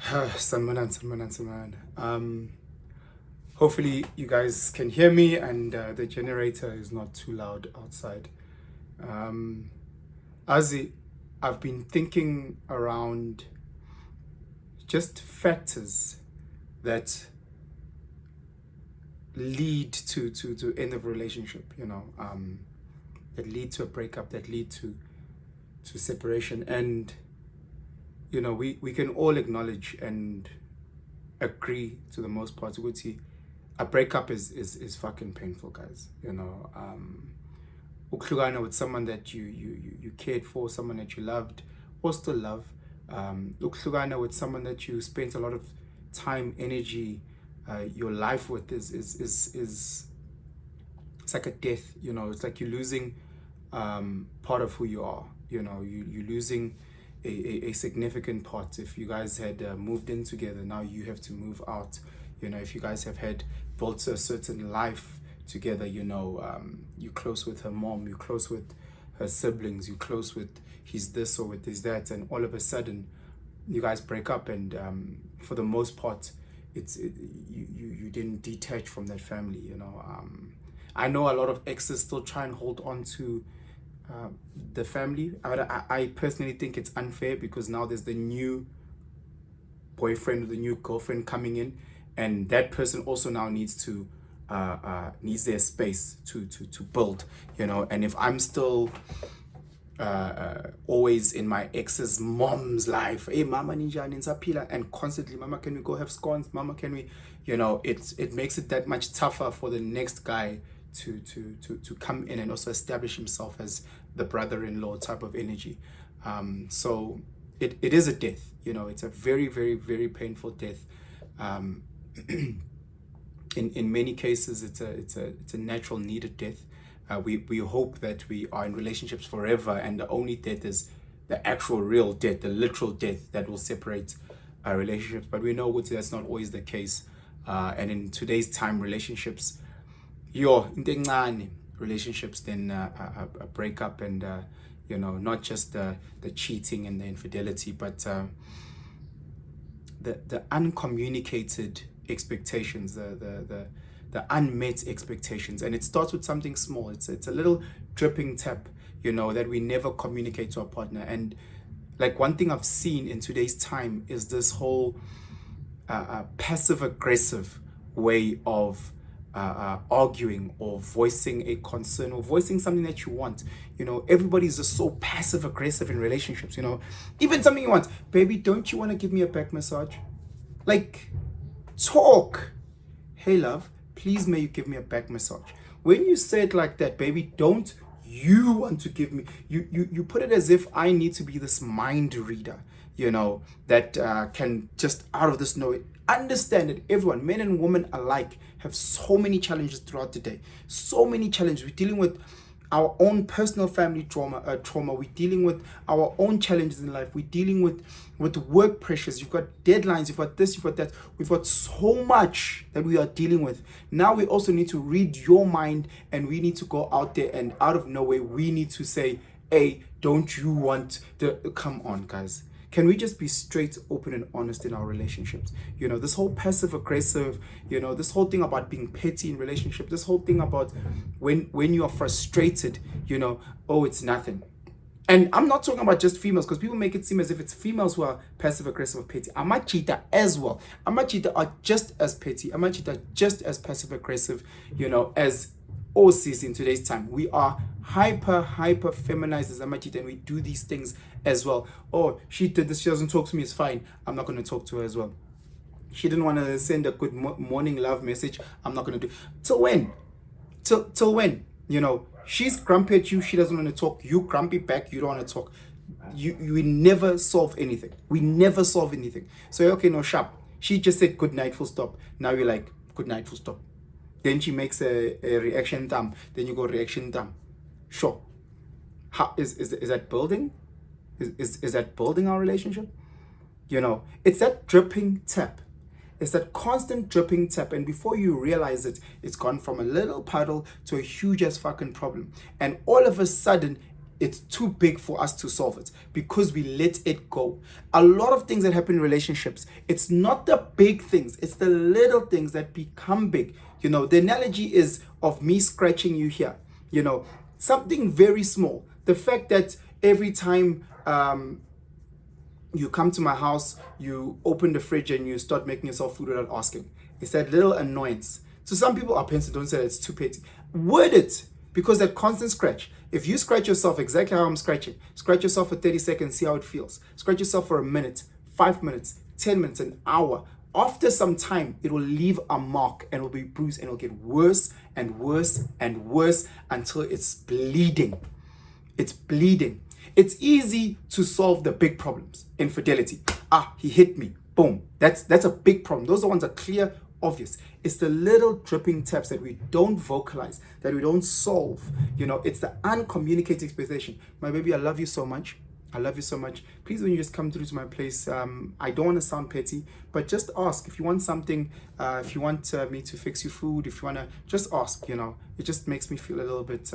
Sanmanan. Hopefully you guys can hear me and the generator is not too loud outside. Um, I've been thinking around just factors that lead to end of relationship, that lead to a breakup, that lead to separation. And, we can all acknowledge and agree to the most part. A breakup is fucking painful, guys. Ukuhlukana with someone that you cared for, someone that you loved or still love. Ukuhlukana with someone that you spent a lot of time, energy, your life with is it's like a death. It's like you're losing part of who you are. You're losing a significant part. If you guys had moved in together, now you have to move out. If you guys have had built a certain life together, you're close with her mom, you're close with her siblings, you're close with his this or with his that, and all of a sudden you guys break up. And for the most part, you didn't detach from that family. I know a lot of exes still try and hold on to the family. I personally think it's unfair, because now there's the new boyfriend or the new girlfriend coming in, and that person also now needs their space to build. And if I'm still always in my ex's mom's life, hey mama ninja ninsapila, and constantly, mama, can we go have scones, mama, can we, it makes it that much tougher for the next guy to come in and also establish himself as the brother-in-law type of energy. So it is a death. It's a very, very, very painful death. In many cases, it's a natural needed death. We hope that we are in relationships forever, and the only death is the actual real death, the literal death that will separate our relationships. But we know that's not always the case. And in today's time, relationships, relationships then a breakup, and not just the cheating and the infidelity, but the uncommunicated expectations, the unmet expectations. And it starts with something small. It's a little dripping tap, that we never communicate to our partner. And like, one thing I've seen in today's time is this whole passive aggressive way of arguing, or voicing a concern, or voicing something that you want. Everybody's just so passive aggressive in relationships. Even something you want, baby, don't you want to give me a back massage? Like, talk. Hey love, please may you give me a back massage. When you say it like that, baby, don't you want to give me, you put it as if I need to be this mind reader, that can just out of this know it. Understand that everyone, men and women alike, have so many challenges throughout the day. So many challenges. We're dealing with our own personal family trauma. We're dealing with our own challenges in life. We're dealing with work pressures. You've got deadlines. You've got this. You've got that. We've got so much that we are dealing with. Now we also need to read your mind, and we need to go out there, and out of nowhere we need to say, hey, don't you want to come on, guys? Can we just be straight, open, and honest in our relationships? This whole passive aggressive, this whole thing about being petty in relationships, this whole thing about when you are frustrated, oh, it's nothing. And I'm not talking about just females, because people make it seem as if it's females who are passive aggressive or petty. Amachita as well. Amachita are just as petty. Amachita are just as passive aggressive, as OCs in today's time. We are hyper feminized as Amachita, and we do these things as well. Oh, she did this, she doesn't talk to me, it's fine, I'm not going to talk to her as well. She didn't want to send a good morning love message, I'm not going to do. Till when? Till when? She's grumpy at you, she doesn't want to talk, you grumpy back, you don't want to talk. We never solve anything. We never solve anything. So, okay, no, sharp. She just said good night, full stop. Now you're like, good night, full stop. Then she makes a reaction thumb. Then you go reaction thumb. Sure. How is that building? Is that building our relationship? It's that dripping tap. It's that constant dripping tap, and before you realize it, it's gone from a little puddle to a huge ass fucking problem. And all of a sudden, it's too big for us to solve it because we let it go. A lot of things that happen in relationships, it's not the big things, it's the little things that become big. You know, the analogy is of me scratching you here. You know, something very small. The fact that every time you come to my house, you open the fridge and you start making yourself food without asking. It's that little annoyance. So some people are parents don't say that it's too petty. Word it, because that constant scratch. If you scratch yourself exactly how I'm scratching, scratch yourself for 30 seconds, see how it feels. Scratch yourself for a minute, 5 minutes, 10 minutes, an hour. After some time, it will leave a mark and it will be bruised and it will get worse and worse and worse until it's bleeding. It's bleeding. It's easy to solve the big problems. Infidelity. He hit me. Boom. That's a big problem. Those are ones that are clear, obvious. It's the little dripping taps that we don't vocalize, that we don't solve. You know, it's the uncommunicated expectation. My baby, I love you so much. I love you so much. Please, when you just come through to my place, I don't want to sound petty, but just ask. If you want something, if you want me to fix you food, if you want to, just ask, you know. It just makes me feel a little bit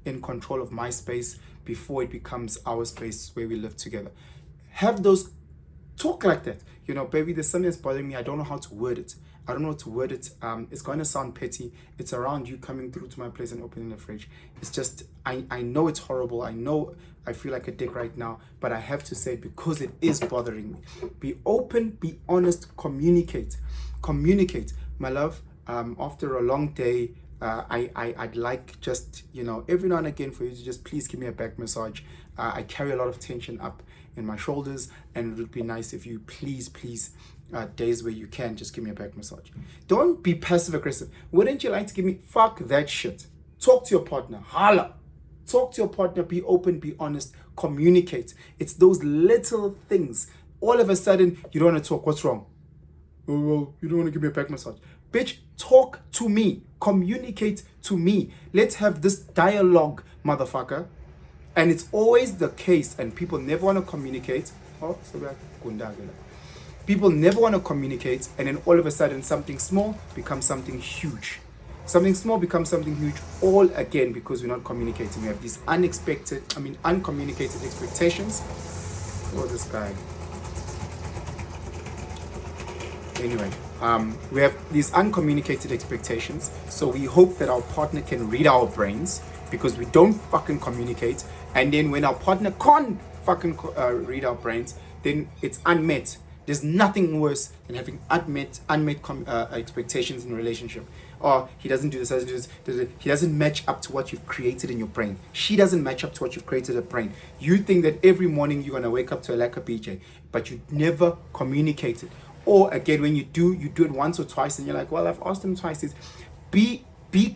in control of my space before it becomes our space where we live together. Have those, talk like that. You know, baby, there's something that's bothering me. I don't know how to word it. I don't know how to word it. It's going to sound petty. It's around you coming through to my place and opening the fridge. It's just, I know it's horrible. I know I feel like a dick right now, but I have to say it because it is bothering me. Be open, be honest, communicate. Communicate. My love, after a long day, I'd like just, you know, every now and again for you to just please give me a back massage. I carry a lot of tension up in my shoulders, and it would be nice if you please, days where you can, just give me a back massage. Don't be passive aggressive. Wouldn't you like to give me, fuck that shit. Talk to your partner, holla. Talk to your partner, be open, be honest, communicate. It's those little things. All of a sudden, you don't want to talk, what's wrong? Oh, well, you don't want to give me a back massage. Bitch, talk to me, communicate to me. Let's have this dialogue, motherfucker. And it's always the case, and people never want to communicate. People never want to communicate, and then all of a sudden something small becomes something huge. Something small becomes something huge all again because we're not communicating. We have these uncommunicated expectations. Oh, this guy. Anyway, we have these uncommunicated expectations. So we hope that our partner can read our brains because we don't fucking communicate. And then when our partner can't fucking read our brains, then it's unmet. There's nothing worse than having unmet expectations in a relationship. Or he doesn't do this, doesn't do this, he doesn't match up to what you've created in your brain. She doesn't match up to what you've created in her brain. You think that every morning you're going to wake up to a lacquer BJ, but you never communicated. Or again, when you do it once or twice and you're like, well, I've asked him twice. Is be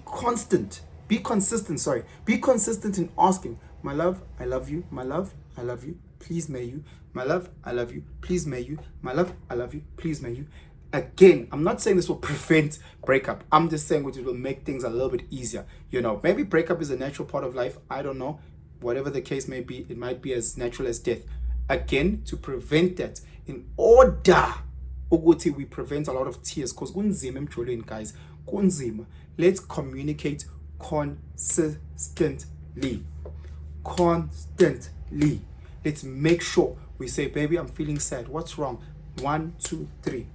constant. Be consistent, sorry. Be consistent in asking, my love, I love you. My love, I love you. Please may you. My love, I love you. Please may you. My love, I love you. Please may you. Again, I'm not saying this will prevent breakup. I'm just saying it will make things a little bit easier. You know, maybe breakup is a natural part of life. I don't know. Whatever the case may be, it might be as natural as death. Again, to prevent that, in order we prevent a lot of tears, because guys, let's communicate constantly. Let's make sure we say, baby, I'm feeling sad. What's wrong? 1, 2, 3.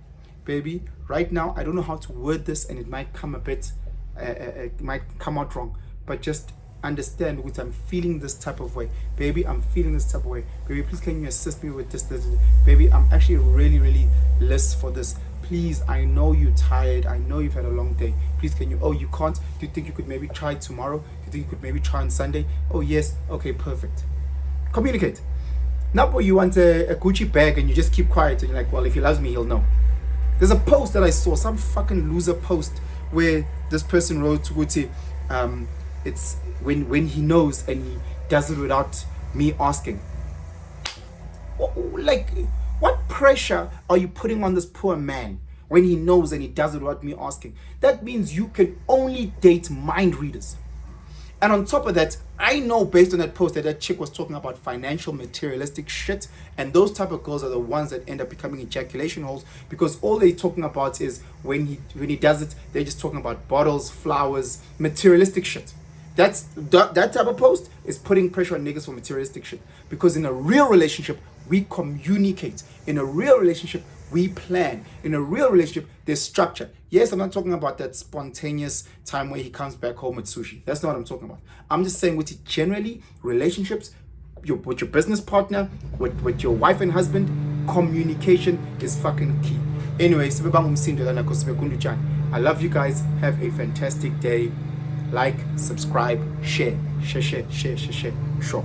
Baby, right now, I don't know how to word this, and it might come a bit, it might come out wrong, but just understand what I'm feeling this type of way. Baby, I'm feeling this type of way. Baby, please can you assist me with this? Baby, I'm actually really less for this. Please, I know you're tired. I know you've had a long day. Please, can you, oh, you can't? Do you think you could maybe try tomorrow? Do you think you could maybe try on Sunday? Oh, yes. Okay, perfect. Communicate. Not where you want a Gucci bag and you just keep quiet and you're like, well, if he loves me, he'll know. There's a post that I saw, some fucking loser post, where this person wrote to Gucci, it's when he knows and he does it without me asking. Like, what pressure are you putting on this poor man when he knows and he does it without me asking? That means you can only date mind readers. And on top of that, I know based on that post that chick was talking about financial, materialistic shit. And those type of girls are the ones that end up becoming ejaculation holes, because all they're talking about is when he does it, they're just talking about bottles, flowers, materialistic shit. That type of post is putting pressure on niggas for materialistic shit. Because in a real relationship, we communicate. In a real relationship, we plan. In a real relationship, there's structure. Yes, I'm not talking about that spontaneous time where he comes back home with sushi. That's not what I'm talking about. I'm just saying with generally relationships, with your business partner, with your wife and husband, communication is fucking key. Anyway, I love you guys. Have a fantastic day. Like, subscribe, share. Sure.